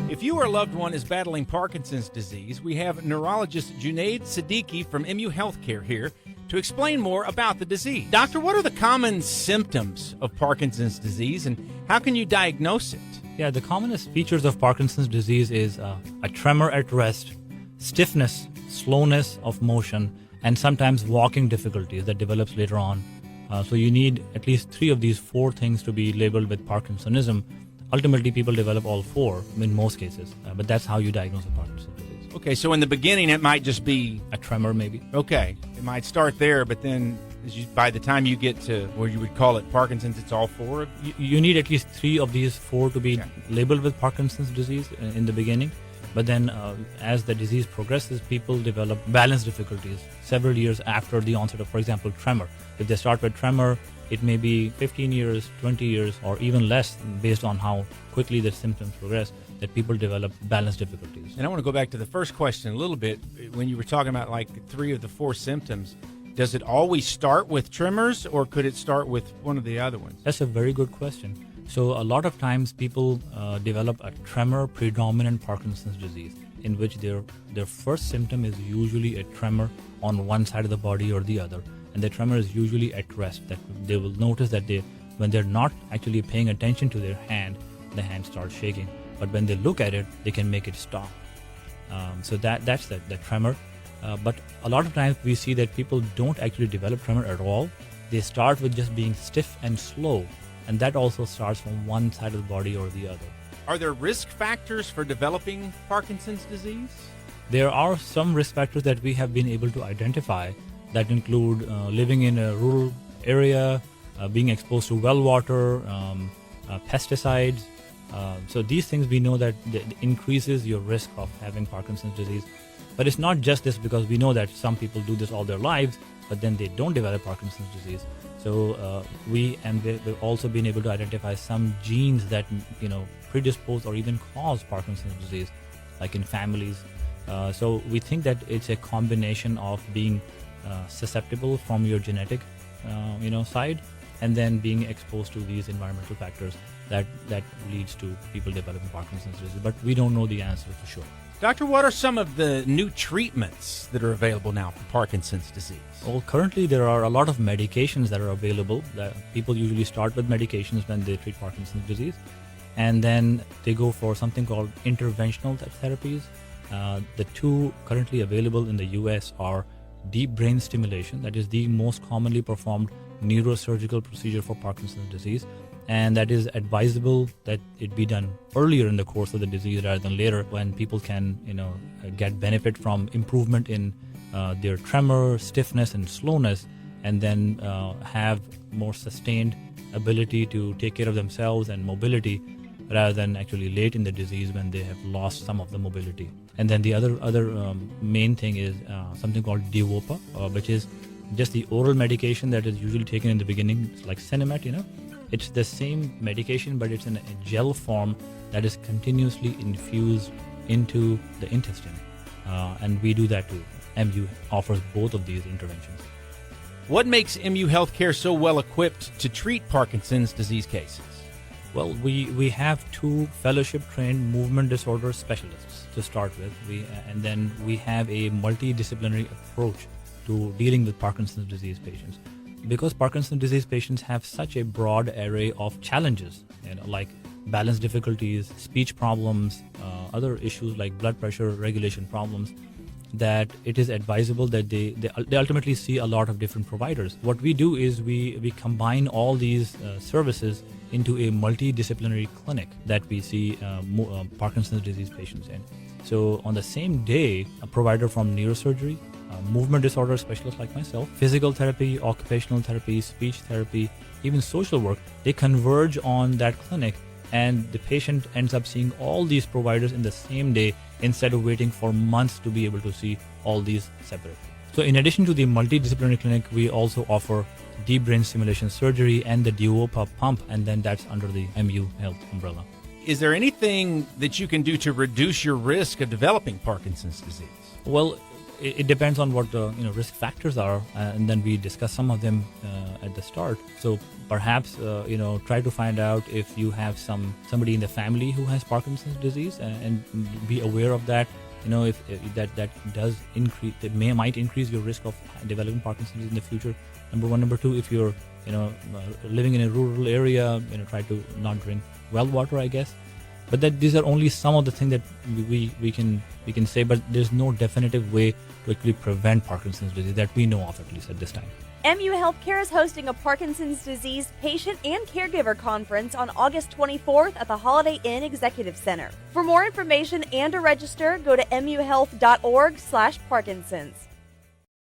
If you or a loved one is battling Parkinson's disease, we have neurologist Junaid Siddiqui from MU Healthcare here to explain more about the disease. Doctor, what are the common symptoms of Parkinson's disease and how can you diagnose it? Yeah, the commonest features of Parkinson's disease is a tremor at rest, stiffness, slowness of motion, and sometimes walking difficulties that develops later on. So you need at least 3 of these 4 things to be labeled with Parkinsonism. Ultimately, people develop all 4 in most cases, but that's how you diagnose a Parkinson's disease. Okay, so in the beginning, it might just be a tremor, maybe. Okay, it might start there, but then by the time you get to where you would call it Parkinson's, it's all 4? You need at least 3 of these 4 to be labeled with Parkinson's disease in the beginning. But then as the disease progresses, people develop balance difficulties several years after the onset of, for example, tremor. If they start with tremor, it may be 15 years, 20 years, or even less based on how quickly the symptoms progress that people develop balance difficulties. And I want to go back to the first question a little bit. When you were talking about like 3 of the 4 symptoms, does it always start with tremors or could it start with one of the other ones? That's a very good question. So a lot of times people develop a tremor predominant Parkinson's disease in which their first symptom is usually a tremor on one side of the body or the other. And the tremor is usually at rest. That they will notice that when they're not actually paying attention to their hand, the hand starts shaking. But when they look at it, they can make it stop. So that's the tremor. But a lot of times we see that people don't actually develop tremor at all. They start with just being stiff and slow. And that also starts from one side of the body or the other. Are there risk factors for developing Parkinson's disease? There are some risk factors that we have been able to identify that include living in a rural area, being exposed to well water, pesticides. So these things we know that increases your risk of having Parkinson's disease. But it's not just this, because we know that some people do this all their lives, but then they don't develop Parkinson's disease. So we've also been able to identify some genes that predispose or even cause Parkinson's disease, like in families. So we think that it's a combination of being susceptible from your genetic side, and then being exposed to these environmental factors that leads to people developing Parkinson's disease. But we don't know the answer for sure. Doctor, what are some of the new treatments that are available now for Parkinson's disease? Well, currently there are a lot of medications that are available. That people usually start with medications when they treat Parkinson's disease, and then they go for something called interventional therapies. The 2 currently available in the U.S. are deep brain stimulation. That is the most commonly performed neurosurgical procedure for Parkinson's disease, and that is advisable that it be done earlier in the course of the disease rather than later, when people can get benefit from improvement in their tremor, stiffness, and slowness, and then have more sustained ability to take care of themselves and mobility, rather than actually late in the disease when they have lost some of the mobility. And then the other main thing is something called DOPA, which is just the oral medication that is usually taken in the beginning. It's like Cinemet, It's the same medication, but it's in a gel form that is continuously infused into the intestine. And we do that too. MU offers both of these interventions. What makes MU Healthcare so well equipped to treat Parkinson's disease cases? Well, we have 2 fellowship-trained movement disorder specialists to start with, and then we have a multidisciplinary approach to dealing with Parkinson's disease patients. Because Parkinson's disease patients have such a broad array of challenges, like balance difficulties, speech problems, other issues like blood pressure regulation problems, that it is advisable that they ultimately see a lot of different providers. What we do is we combine all these services into a multidisciplinary clinic that we see Parkinson's disease patients in. So on the same day, a provider from neurosurgery, movement disorder specialist like myself, physical therapy, occupational therapy, speech therapy, even social work, they converge on that clinic, and the patient ends up seeing all these providers in the same day instead of waiting for months to be able to see all these separately. So in addition to the multidisciplinary clinic, we also offer deep brain stimulation surgery and the DOPA pump, and then that's under the MU Health umbrella. Is there anything that you can do to reduce your risk of developing Parkinson's disease? Well, it depends on what the risk factors are, and then we discuss some of them at the start. So perhaps try to find out if you have somebody in the family who has Parkinson's disease, and be aware of that. If that does increase, it might increase your risk of developing Parkinson's in the future. Number one. Number two, if you're living in a rural area, try to not drink well water, I guess. But these are only some of the things that we can say. But there's no definitive way to actually prevent Parkinson's disease that we know of, at least at this time. MU Healthcare is hosting a Parkinson's disease patient and caregiver conference on August 24th at the Holiday Inn Executive Center. For more information and to register, go to muhealth.org/Parkinsons.